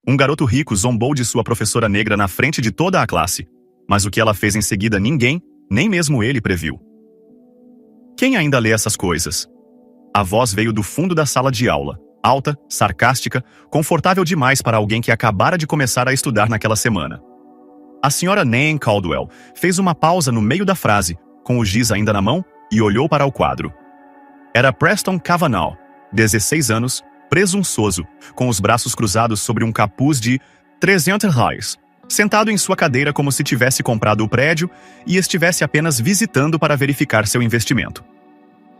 Um garoto rico zombou de sua professora negra na frente de toda a classe, mas o que ela fez em seguida ninguém, nem mesmo ele, previu. Quem ainda lê essas coisas? A voz veio do fundo da sala de aula, alta, sarcástica, confortável demais para alguém que acabara de começar a estudar naquela semana. A senhora Nan Caldwell fez uma pausa no meio da frase, com o giz ainda na mão, e olhou para o quadro. Era Preston Cavanaugh, 16 anos, presunçoso, com os braços cruzados sobre um capuz de $300, sentado em sua cadeira como se tivesse comprado o prédio e estivesse apenas visitando para verificar seu investimento.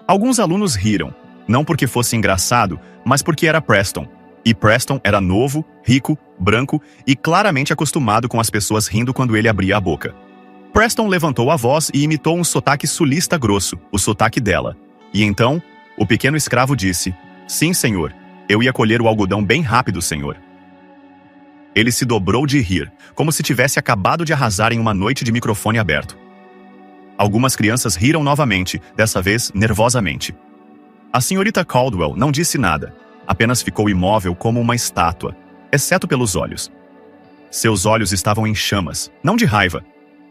Alguns alunos riram, não porque fosse engraçado, mas porque era Preston. E Preston era novo, rico, branco e claramente acostumado com as pessoas rindo quando ele abria a boca. Preston levantou a voz e imitou um sotaque sulista grosso, o sotaque dela. E então, o pequeno escravo disse: "Sim, senhor. Eu ia colher o algodão bem rápido, senhor." Ele se dobrou de rir, como se tivesse acabado de arrasar em uma noite de microfone aberto. Algumas crianças riram novamente, dessa vez nervosamente. A senhorita Caldwell não disse nada, apenas ficou imóvel como uma estátua, exceto pelos olhos. Seus olhos estavam em chamas, não de raiva,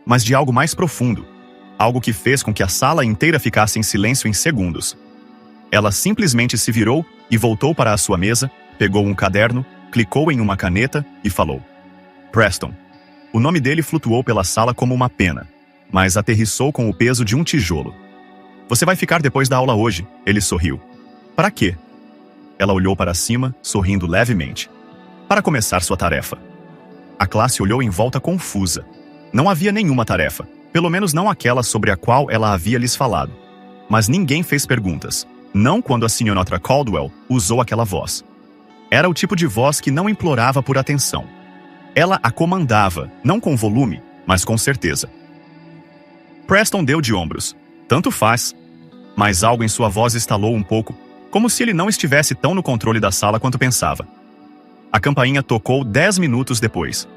mas de algo mais profundo, algo que fez com que a sala inteira ficasse em silêncio em segundos. Ela simplesmente se virou e voltou para a sua mesa, pegou um caderno, clicou em uma caneta e falou: "Preston." O nome dele flutuou pela sala como uma pena, mas aterrissou com o peso de um tijolo. "Você vai ficar depois da aula hoje," ele sorriu. "Para quê?" Ela olhou para cima, sorrindo levemente. "Para começar sua tarefa." A classe olhou em volta confusa. Não havia nenhuma tarefa, pelo menos não aquela sobre a qual ela havia lhes falado. Mas ninguém fez perguntas, não quando a senhorita Caldwell usou aquela voz. Era o tipo de voz que não implorava por atenção. Ela a comandava, não com volume, mas com certeza. Preston deu de ombros. Tanto faz. Mas algo em sua voz estalou um pouco, como se ele não estivesse tão no controle da sala quanto pensava. A campainha tocou 10 minutos depois.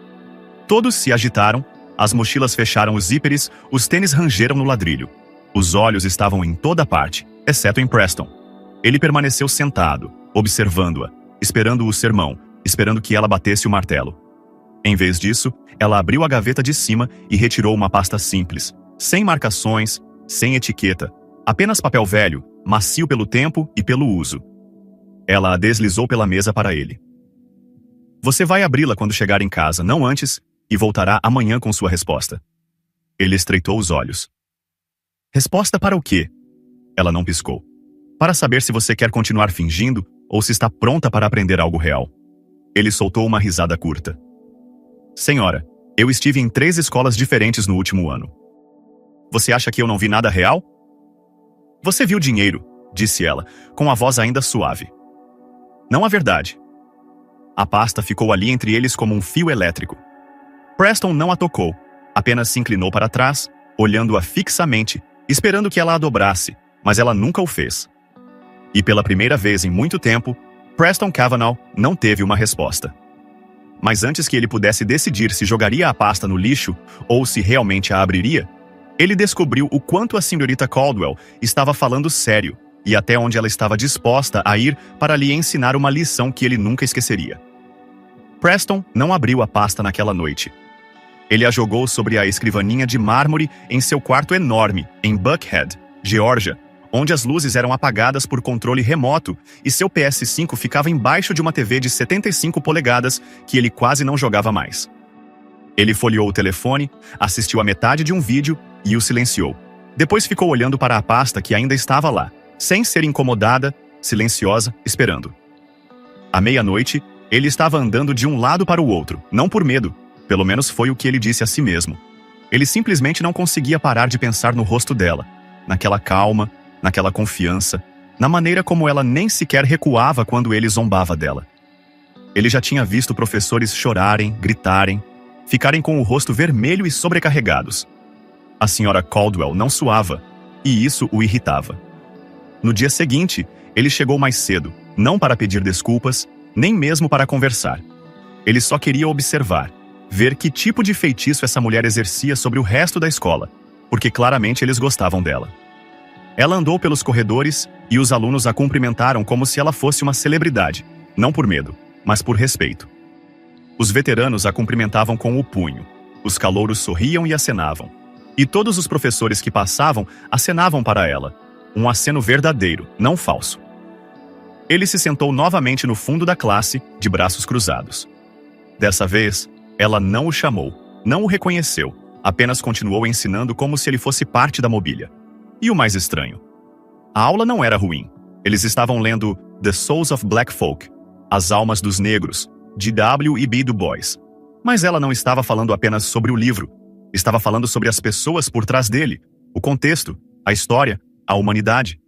Todos se agitaram, as mochilas fecharam os zíperes, os tênis rangeram no ladrilho. Os olhos estavam em toda parte, exceto em Preston. Ele permaneceu sentado, observando-a, esperando o sermão, esperando que ela batesse o martelo. Em vez disso, ela abriu a gaveta de cima e retirou uma pasta simples, sem marcações, sem etiqueta, apenas papel velho, macio pelo tempo e pelo uso. Ela a deslizou pela mesa para ele. "Você vai abri-la quando chegar em casa, não antes, e voltará amanhã com sua resposta." Ele estreitou os olhos. "Resposta para o quê?" Ela não piscou. "Para saber se você quer continuar fingindo ou se está pronta para aprender algo real." Ele soltou uma risada curta. "Senhora, eu estive em 3 escolas diferentes no último ano. Você acha que eu não vi nada real?" "Você viu dinheiro," disse ela, com a voz ainda suave. "Não a verdade." A pasta ficou ali entre eles como um fio elétrico. Preston não a tocou, apenas se inclinou para trás, olhando-a fixamente, esperando que ela a dobrasse, mas ela nunca o fez. E pela primeira vez em muito tempo, Preston Cavanaugh não teve uma resposta. Mas antes que ele pudesse decidir se jogaria a pasta no lixo ou se realmente a abriria, ele descobriu o quanto a senhorita Caldwell estava falando sério e até onde ela estava disposta a ir para lhe ensinar uma lição que ele nunca esqueceria. Preston não abriu a pasta naquela noite. Ele a jogou sobre a escrivaninha de mármore em seu quarto enorme, em Buckhead, Geórgia, onde as luzes eram apagadas por controle remoto e seu PS5 ficava embaixo de uma TV de 75 polegadas que ele quase não jogava mais. Ele folheou o telefone, assistiu a metade de um vídeo e o silenciou. Depois ficou olhando para a pasta que ainda estava lá, sem ser incomodada, silenciosa, esperando. À meia-noite, ele estava andando de um lado para o outro, não por medo, pelo menos foi o que ele disse a si mesmo. Ele simplesmente não conseguia parar de pensar no rosto dela, naquela calma, naquela confiança, na maneira como ela nem sequer recuava quando ele zombava dela. Ele já tinha visto professores chorarem, gritarem, ficarem com o rosto vermelho e sobrecarregados. A senhora Caldwell não suava, e isso o irritava. No dia seguinte, ele chegou mais cedo, não para pedir desculpas, nem mesmo para conversar. Ele só queria observar, ver que tipo de feitiço essa mulher exercia sobre o resto da escola, porque claramente eles gostavam dela. Ela andou pelos corredores e os alunos a cumprimentaram como se ela fosse uma celebridade, não por medo, mas por respeito. Os veteranos a cumprimentavam com o punho. Os calouros sorriam e acenavam. E todos os professores que passavam acenavam para ela. Um aceno verdadeiro, não falso. Ele se sentou novamente no fundo da classe, de braços cruzados. Dessa vez, ela não o chamou, não o reconheceu, apenas continuou ensinando como se ele fosse parte da mobília. E o mais estranho? A aula não era ruim. Eles estavam lendo The Souls of Black Folk, As Almas dos Negros, de W.E.B. Du Bois. Mas ela não estava falando apenas sobre o livro. Estava falando sobre as pessoas por trás dele, o contexto, a história, a humanidade.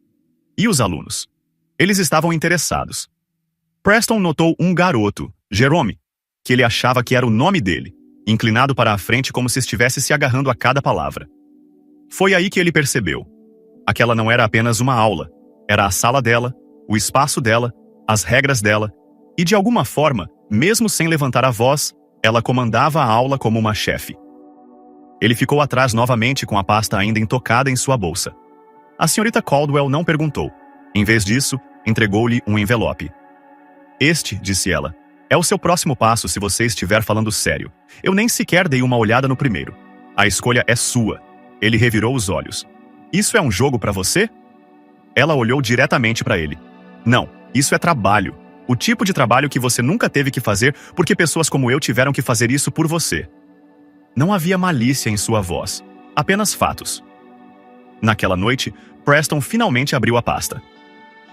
E os alunos? Eles estavam interessados. Preston notou um garoto, Jerome, que ele achava que era o nome dele, inclinado para a frente como se estivesse se agarrando a cada palavra. Foi aí que ele percebeu. Aquela não era apenas uma aula. Era a sala dela, o espaço dela, as regras dela, e de alguma forma, mesmo sem levantar a voz, ela comandava a aula como uma chefe. Ele ficou atrás novamente com a pasta ainda intocada em sua bolsa. A senhorita Caldwell não perguntou. Em vez disso, entregou-lhe um envelope. Este, disse ela, é o seu próximo passo se você estiver falando sério. Eu nem sequer dei uma olhada no primeiro. A escolha é sua. Ele revirou os olhos. Isso é um jogo para você? Ela olhou diretamente para ele. Não, isso é trabalho. O tipo de trabalho que você nunca teve que fazer porque pessoas como eu tiveram que fazer isso por você. Não havia malícia em sua voz, apenas fatos. Naquela noite, Preston finalmente abriu a pasta.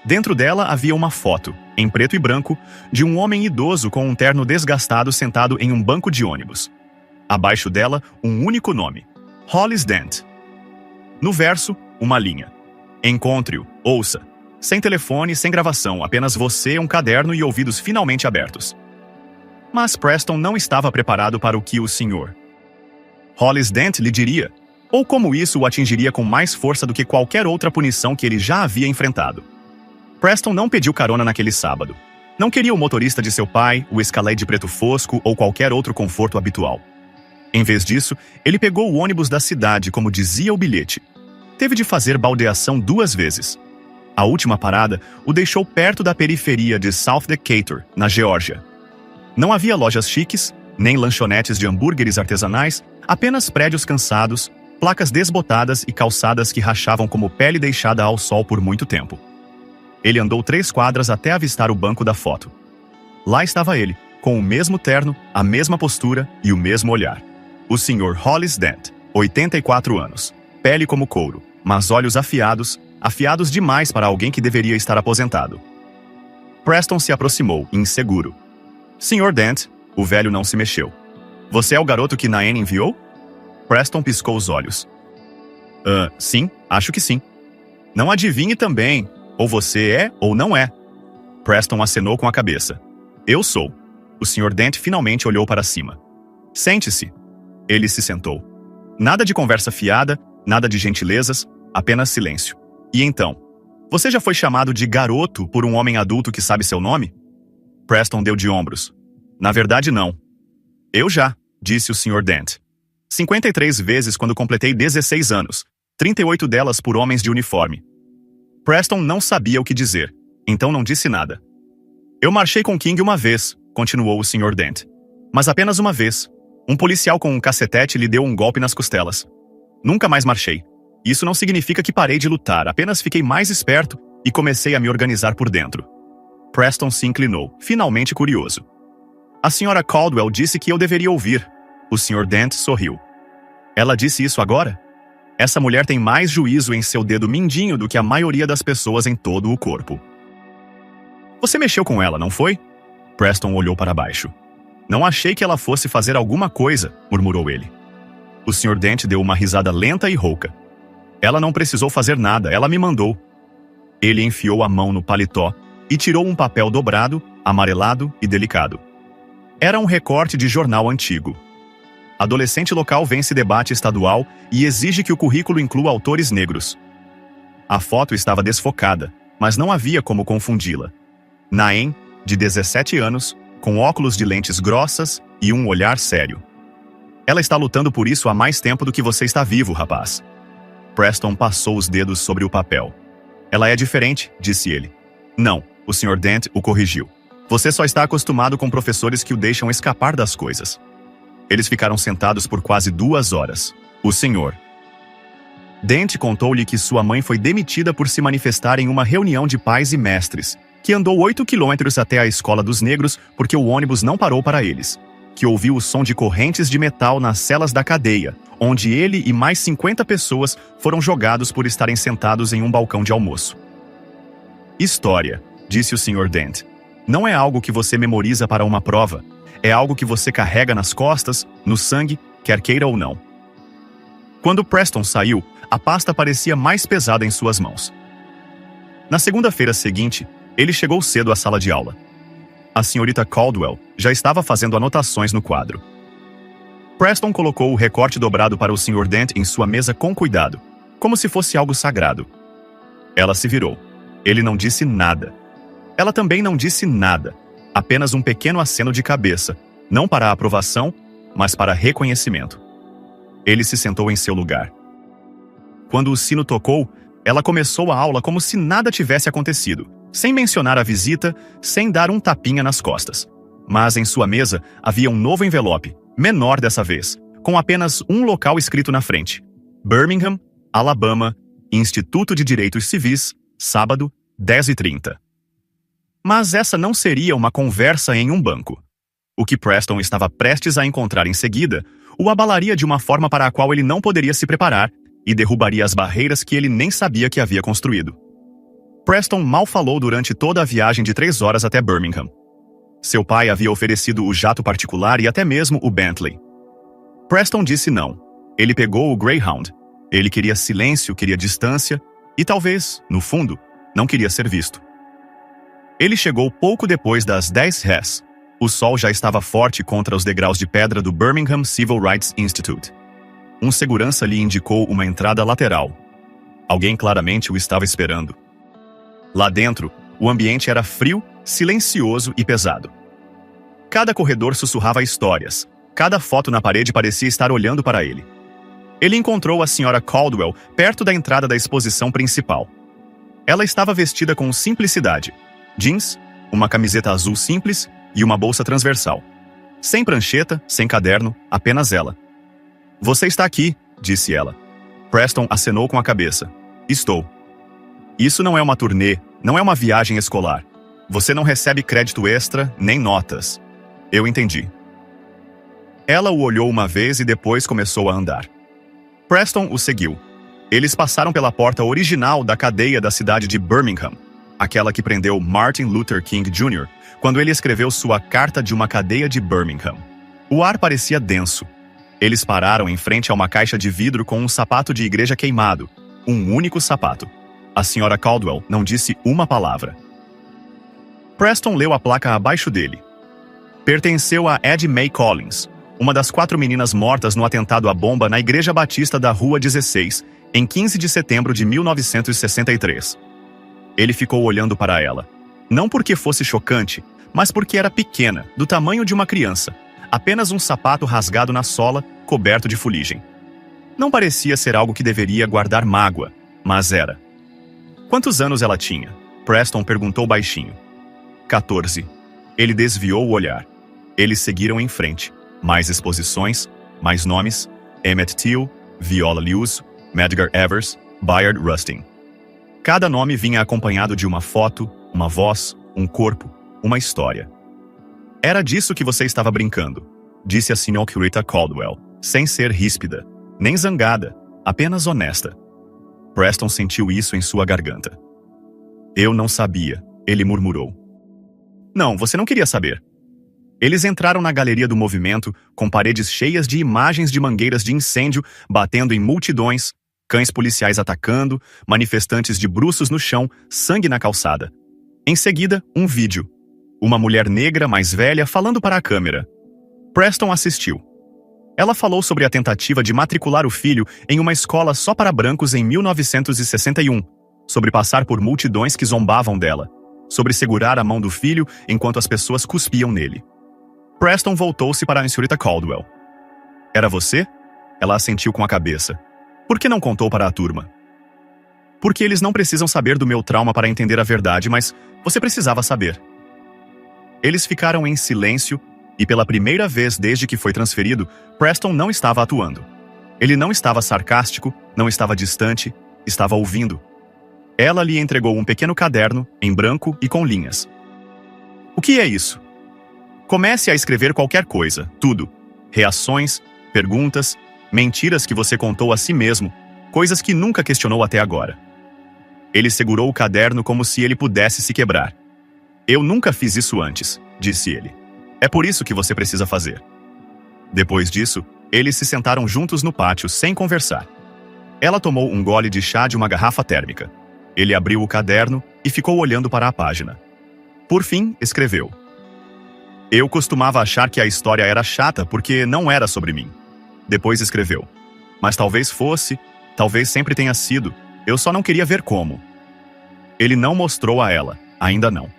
Dentro dela havia uma foto, em preto e branco, de um homem idoso com um terno desgastado sentado em um banco de ônibus. Abaixo dela, um único nome: Hollis Dent. No verso, uma linha. Encontre-o, ouça. Sem telefone, sem gravação, apenas você, um caderno e ouvidos finalmente abertos. Mas Preston não estava preparado para o que o Sr. Hollis Dent lhe diria, ou como isso o atingiria com mais força do que qualquer outra punição que ele já havia enfrentado. Preston não pediu carona naquele sábado. Não queria o motorista de seu pai, o Escalade preto fosco ou qualquer outro conforto habitual. Em vez disso, ele pegou o ônibus da cidade, como dizia o bilhete. Teve de fazer baldeação 2 vezes. A última parada o deixou perto da periferia de South Decatur, na Geórgia. Não havia lojas chiques, nem lanchonetes de hambúrgueres artesanais, apenas prédios cansados, placas desbotadas e calçadas que rachavam como pele deixada ao sol por muito tempo. Ele andou 3 quadras até avistar o banco da foto. Lá estava ele, com o mesmo terno, a mesma postura e o mesmo olhar. O Sr. Hollis Dent, 84 anos, pele como couro, mas olhos afiados demais para alguém que deveria estar aposentado. Preston se aproximou, inseguro. Sr. Dent, o velho não se mexeu. Você é o garoto que Naen enviou? Preston piscou os olhos. Sim, acho que sim. Não adivinhe também, ou você é ou não é. Preston acenou com a cabeça. Eu sou. O Sr. Dent finalmente olhou para cima. Sente-se. Ele se sentou. Nada de conversa fiada, nada de gentilezas, apenas silêncio. E então? Você já foi chamado de garoto por um homem adulto que sabe seu nome? Preston deu de ombros. Na verdade, não. Eu já, disse o Sr. Dent. 53 vezes quando completei 16 anos, 38 delas por homens de uniforme. Preston não sabia o que dizer, então não disse nada. Eu marchei com King uma vez, continuou o Sr. Dent. Mas apenas uma vez. Um policial com um cacetete lhe deu um golpe nas costelas. Nunca mais marchei. Isso não significa que parei de lutar, apenas fiquei mais esperto e comecei a me organizar por dentro. Preston se inclinou, finalmente curioso. A Sra. Caldwell disse que eu deveria ouvir. O Sr. Dent sorriu. Ela disse isso agora? Essa mulher tem mais juízo em seu dedo mindinho do que a maioria das pessoas em todo o corpo. Você mexeu com ela, não foi? Preston olhou para baixo. Não achei que ela fosse fazer alguma coisa, murmurou ele. O Sr. Dent deu uma risada lenta e rouca. Ela não precisou fazer nada, ela me mandou. Ele enfiou a mão no paletó e tirou um papel dobrado, amarelado e delicado. Era um recorte de jornal antigo. Adolescente local vence debate estadual e exige que o currículo inclua autores negros. A foto estava desfocada, mas não havia como confundi-la. Naen, de 17 anos, com óculos de lentes grossas e um olhar sério. Ela está lutando por isso há mais tempo do que você está vivo, rapaz. Preston passou os dedos sobre o papel. Ela é diferente, disse ele. Não, o Sr. Dent o corrigiu. Você só está acostumado com professores que o deixam escapar das coisas. Eles ficaram sentados por quase 2 horas. O Sr. Dent contou-lhe que sua mãe foi demitida por se manifestar em uma reunião de pais e mestres, que andou 8 quilômetros até a escola dos negros porque o ônibus não parou para eles, que ouviu o som de correntes de metal nas celas da cadeia, onde ele e mais 50 pessoas foram jogados por estarem sentados em um balcão de almoço. História, disse o Sr. Dent, não é algo que você memoriza para uma prova, é algo que você carrega nas costas, no sangue, quer queira ou não. Quando Preston saiu, a pasta parecia mais pesada em suas mãos. Na segunda-feira seguinte, ele chegou cedo à sala de aula. A senhorita Caldwell já estava fazendo anotações no quadro. Preston colocou o recorte dobrado para o Sr. Dent em sua mesa com cuidado, como se fosse algo sagrado. Ela se virou. Ele não disse nada. Ela também não disse nada, apenas um pequeno aceno de cabeça, não para aprovação, mas para reconhecimento. Ele se sentou em seu lugar. Quando o sino tocou, ela começou a aula como se nada tivesse acontecido, sem mencionar a visita, sem dar um tapinha nas costas. Mas em sua mesa havia um novo envelope, menor dessa vez, com apenas um local escrito na frente: Birmingham, Alabama, Instituto de Direitos Civis, sábado, 10h30. Mas essa não seria uma conversa em um banco. O que Preston estava prestes a encontrar em seguida o abalaria de uma forma para a qual ele não poderia se preparar e derrubaria as barreiras que ele nem sabia que havia construído. Preston mal falou durante toda a viagem de 3 horas até Birmingham. Seu pai havia oferecido o jato particular e até mesmo o Bentley. Preston disse não. Ele pegou o Greyhound. Ele queria silêncio, queria distância e talvez, no fundo, não queria ser visto. Ele chegou pouco depois das 10h. O sol já estava forte contra os degraus de pedra do Birmingham Civil Rights Institute. Um segurança lhe indicou uma entrada lateral. Alguém claramente o estava esperando. Lá dentro, o ambiente era frio, silencioso e pesado. Cada corredor sussurrava histórias. Cada foto na parede parecia estar olhando para ele. Ele encontrou a Sra. Caldwell perto da entrada da exposição principal. Ela estava vestida com simplicidade. Jeans, uma camiseta azul simples e uma bolsa transversal. Sem prancheta, sem caderno, apenas ela. Você está aqui, disse ela. Preston acenou com a cabeça. Estou. Isso não é uma turnê, não é uma viagem escolar. Você não recebe crédito extra, nem notas. Eu entendi. Ela o olhou uma vez e depois começou a andar. Preston o seguiu. Eles passaram pela porta original da cadeia da cidade de Birmingham, aquela que prendeu Martin Luther King Jr. quando ele escreveu sua Carta de uma Cadeia de Birmingham. O ar parecia denso. Eles pararam em frente a uma caixa de vidro com um sapato de igreja queimado. Um único sapato. A Sra. Caldwell não disse uma palavra. Preston leu a placa abaixo dele. Pertenceu a Ed May Collins, uma das 4 meninas mortas no atentado à bomba na Igreja Batista da Rua 16, em 15 de setembro de 1963. Ele ficou olhando para ela. Não porque fosse chocante, mas porque era pequena, do tamanho de uma criança. Apenas um sapato rasgado na sola, coberto de fuligem. Não parecia ser algo que deveria guardar mágoa, mas era. Quantos anos ela tinha? Preston perguntou baixinho. 14. Ele desviou o olhar. Eles seguiram em frente. Mais exposições, mais nomes. Emmett Till, Viola Lewis, Medgar Evers, Bayard Rustin. Cada nome vinha acompanhado de uma foto, uma voz, um corpo, uma história. Era disso que você estava brincando, disse a senhorita Caldwell, sem ser ríspida, nem zangada, apenas honesta. Preston sentiu isso em sua garganta. Eu não sabia, ele murmurou. Não, você não queria saber. Eles entraram na galeria do movimento, com paredes cheias de imagens de mangueiras de incêndio batendo em multidões, cães policiais atacando, manifestantes de bruços no chão, sangue na calçada. Em seguida, um vídeo. Uma mulher negra mais velha falando para a câmera. Preston assistiu. Ela falou sobre a tentativa de matricular o filho em uma escola só para brancos em 1961, sobre passar por multidões que zombavam dela, sobre segurar a mão do filho enquanto as pessoas cuspiam nele. Preston voltou-se para a senhorita Caldwell. Era você? Ela assentiu com a cabeça. Por que não contou para a turma? Porque eles não precisam saber do meu trauma para entender a verdade, mas você precisava saber. Eles ficaram em silêncio e, pela primeira vez desde que foi transferido, Preston não estava atuando. Ele não estava sarcástico, não estava distante, estava ouvindo. Ela lhe entregou um pequeno caderno, em branco e com linhas. O que é isso? Comece a escrever qualquer coisa, tudo. Reações, perguntas, mentiras que você contou a si mesmo, coisas que nunca questionou até agora. Ele segurou o caderno como se ele pudesse se quebrar. Eu nunca fiz isso antes, disse ele. É por isso que você precisa fazer. Depois disso, eles se sentaram juntos no pátio sem conversar. Ela tomou um gole de chá de uma garrafa térmica. Ele abriu o caderno e ficou olhando para a página. Por fim, escreveu. Eu costumava achar que a história era chata porque não era sobre mim. Depois escreveu. Mas talvez fosse, talvez sempre tenha sido. Eu só não queria ver como. Ele não mostrou a ela, ainda não.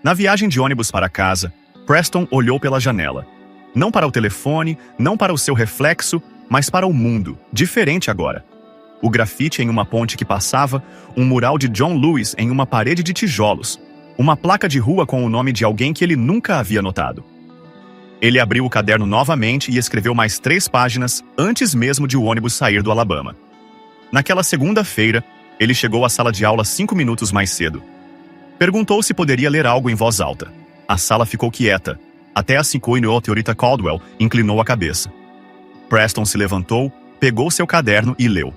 Na viagem de ônibus para casa, Preston olhou pela janela. Não para o telefone, não para o seu reflexo, mas para o mundo, diferente agora. O grafite em uma ponte que passava, um mural de John Lewis em uma parede de tijolos, uma placa de rua com o nome de alguém que ele nunca havia notado. Ele abriu o caderno novamente e escreveu mais 3 páginas antes mesmo de o ônibus sair do Alabama. Naquela segunda-feira, ele chegou à sala de aula 5 minutos mais cedo. Perguntou se poderia ler algo em voz alta. A sala ficou quieta. Até a senhorita Caldwell inclinou a cabeça. Preston se levantou, pegou seu caderno e leu.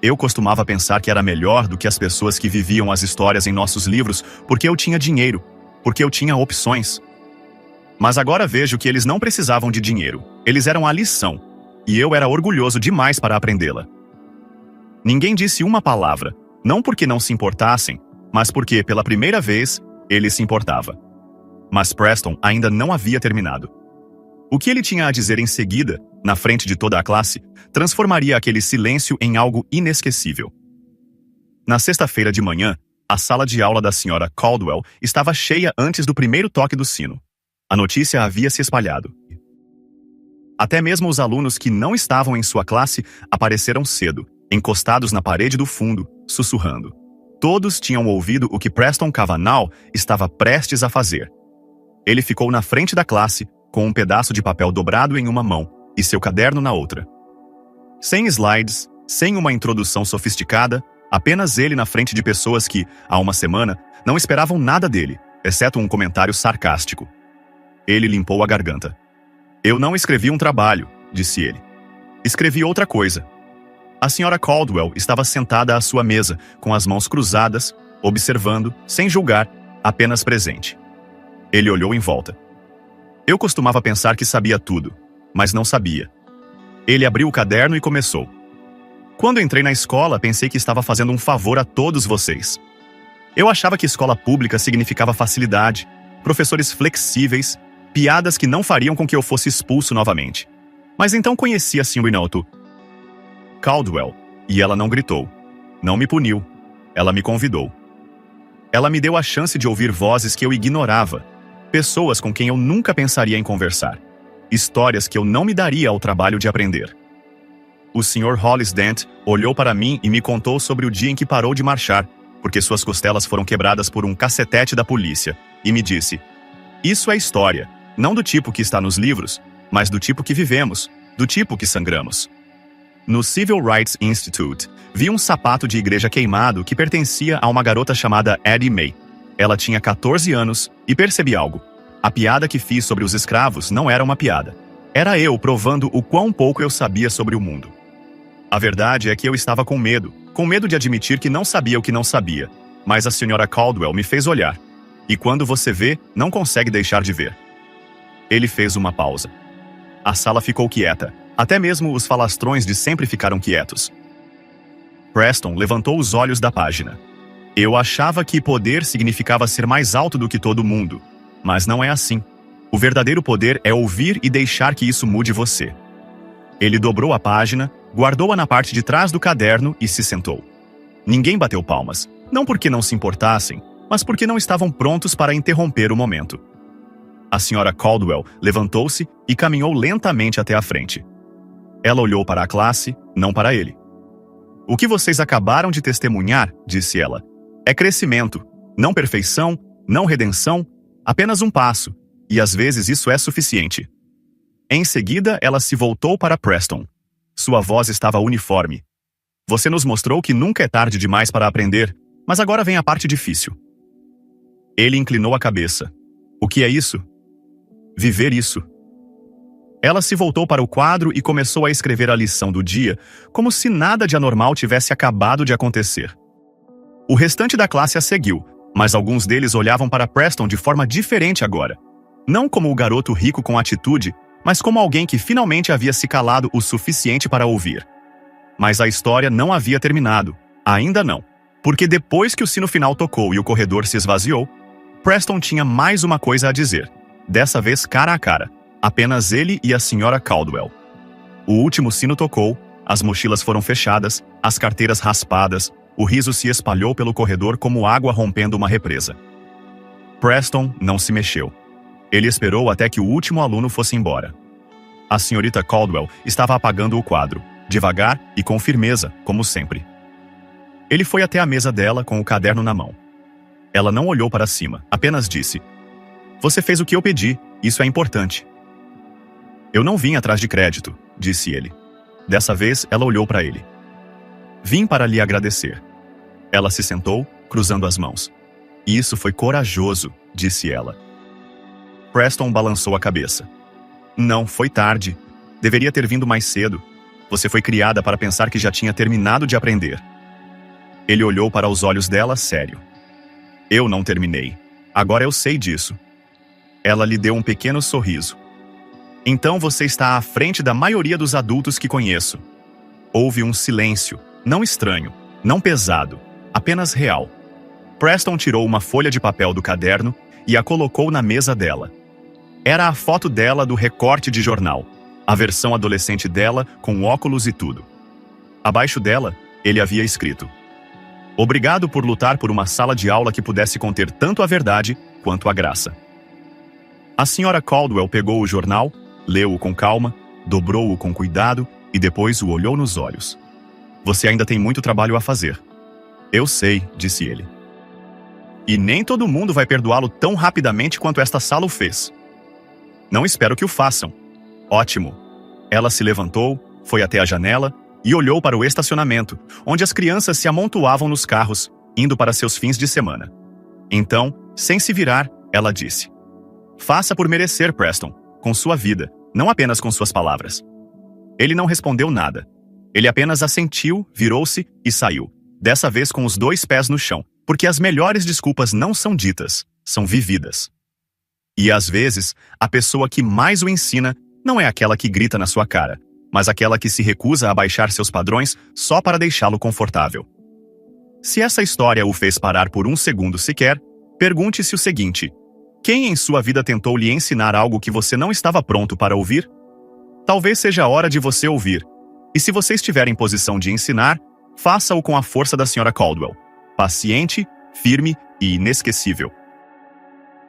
Eu costumava pensar que era melhor do que as pessoas que viviam as histórias em nossos livros porque eu tinha dinheiro, porque eu tinha opções. Mas agora vejo que eles não precisavam de dinheiro. Eles eram a lição. E eu era orgulhoso demais para aprendê-la. Ninguém disse uma palavra, não porque não se importassem, mas porque, pela primeira vez, ele se importava. Mas Preston ainda não havia terminado. O que ele tinha a dizer em seguida, na frente de toda a classe, transformaria aquele silêncio em algo inesquecível. Na sexta-feira de manhã, a sala de aula da senhora Caldwell estava cheia antes do primeiro toque do sino. A notícia havia se espalhado. Até mesmo os alunos que não estavam em sua classe apareceram cedo, encostados na parede do fundo, sussurrando. Todos tinham ouvido o que Preston Cavanaugh estava prestes a fazer. Ele ficou na frente da classe, com um pedaço de papel dobrado em uma mão e seu caderno na outra. Sem slides, sem uma introdução sofisticada, apenas ele na frente de pessoas que, há uma semana, não esperavam nada dele, exceto um comentário sarcástico. Ele limpou a garganta. Eu não escrevi um trabalho, disse ele. Escrevi outra coisa. A senhora Caldwell estava sentada à sua mesa, com as mãos cruzadas, observando, sem julgar, apenas presente. Ele olhou em volta. Eu costumava pensar que sabia tudo, mas não sabia. Ele abriu o caderno e começou. Quando entrei na escola, pensei que estava fazendo um favor a todos vocês. Eu achava que escola pública significava facilidade, professores flexíveis, piadas que não fariam com que eu fosse expulso novamente. Mas então conheci a senhorita Caldwell, e ela não gritou. Não me puniu. Ela me convidou. Ela me deu a chance de ouvir vozes que eu ignorava, pessoas com quem eu nunca pensaria em conversar, histórias que eu não me daria ao trabalho de aprender. O Sr. Hollis Dent olhou para mim e me contou sobre o dia em que parou de marchar, porque suas costelas foram quebradas por um cacetete da polícia, e me disse: isso é história, não do tipo que está nos livros, mas do tipo que vivemos, do tipo que sangramos. No Civil Rights Institute, vi um sapato de igreja queimado que pertencia a uma garota chamada Addie Mae. Ela tinha 14 anos e percebi algo. A piada que fiz sobre os escravos não era uma piada. Era eu provando o quão pouco eu sabia sobre o mundo. A verdade é que eu estava com medo de admitir que não sabia o que não sabia. Mas a senhora Caldwell me fez olhar. E quando você vê, não consegue deixar de ver. Ele fez uma pausa. A sala ficou quieta. Até mesmo os falastrões de sempre ficaram quietos. Preston levantou os olhos da página. Eu achava que poder significava ser mais alto do que todo mundo. Mas não é assim. O verdadeiro poder é ouvir e deixar que isso mude você. Ele dobrou a página, guardou-a na parte de trás do caderno e se sentou. Ninguém bateu palmas. Não porque não se importassem, mas porque não estavam prontos para interromper o momento. A senhora Caldwell levantou-se e caminhou lentamente até a frente. Ela olhou para a classe, não para ele. O que vocês acabaram de testemunhar, disse ela, é crescimento, não perfeição, não redenção, Apenas um passo, e às vezes isso é suficiente. Em seguida, ela se voltou para Preston. Sua voz estava uniforme. Você nos mostrou que nunca é tarde demais para aprender, mas agora vem a parte difícil. Ele inclinou a cabeça. O que é isso? Viver isso. Ela se voltou para o quadro e começou a escrever a lição do dia, como se nada de anormal tivesse acabado de acontecer. O restante da classe a seguiu, mas alguns deles olhavam para Preston de forma diferente agora. Não como o garoto rico com atitude, mas como alguém que finalmente havia se calado o suficiente para ouvir. Mas a história não havia terminado. Ainda não. Porque depois que o sino final tocou e o corredor se esvaziou, Preston tinha mais uma coisa a dizer. Dessa vez cara a cara. Apenas ele e a Sra. Caldwell. O último sino tocou, as mochilas foram fechadas, as carteiras raspadas, o riso se espalhou pelo corredor como água rompendo uma represa. Preston não se mexeu. Ele esperou até que o último aluno fosse embora. A Sra. Caldwell estava apagando o quadro, devagar e com firmeza, como sempre. Ele foi até a mesa dela com o caderno na mão. Ela não olhou para cima, apenas disse: "Você fez o que eu pedi, isso é importante." "Eu não vim atrás de crédito", disse ele. Dessa vez, ela olhou para ele. "Vim para lhe agradecer." Ela se sentou, cruzando as mãos. "Isso foi corajoso", disse ela. Preston balançou a cabeça. "Não, foi tarde. Deveria ter vindo mais cedo. Você foi criada para pensar que já tinha terminado de aprender." Ele olhou para os olhos dela, sério. "Eu não terminei. Agora eu sei disso." Ela lhe deu um pequeno sorriso. "Então você está à frente da maioria dos adultos que conheço." Houve um silêncio, não estranho, não pesado, apenas real. Preston tirou uma folha de papel do caderno e a colocou na mesa dela. Era a foto dela do recorte de jornal, a versão adolescente dela com óculos e tudo. Abaixo dela, ele havia escrito: "Obrigado por lutar por uma sala de aula que pudesse conter tanto a verdade quanto a graça." A Sra. Caldwell pegou o jornal, leu-o com calma, dobrou-o com cuidado e depois o olhou nos olhos. "Você ainda tem muito trabalho a fazer." "Eu sei", disse ele. "E nem todo mundo vai perdoá-lo tão rapidamente quanto esta sala o fez." "Não espero que o façam." "Ótimo." Ela se levantou, foi até a janela e olhou para o estacionamento, onde as crianças se amontoavam nos carros, indo para seus fins de semana. Então, sem se virar, ela disse: "Faça por merecer, Preston, com sua vida, não apenas com suas palavras." Ele não respondeu nada. Ele apenas assentiu, virou-se e saiu, dessa vez com os 2 pés no chão, porque as melhores desculpas não são ditas, são vividas. E às vezes, a pessoa que mais o ensina não é aquela que grita na sua cara, mas aquela que se recusa a baixar seus padrões só para deixá-lo confortável. Se essa história o fez parar por um segundo sequer, pergunte-se o seguinte: quem em sua vida tentou lhe ensinar algo que você não estava pronto para ouvir? Talvez seja a hora de você ouvir. E se você estiver em posição de ensinar, faça-o com a força da Sra. Caldwell. Paciente, firme e inesquecível.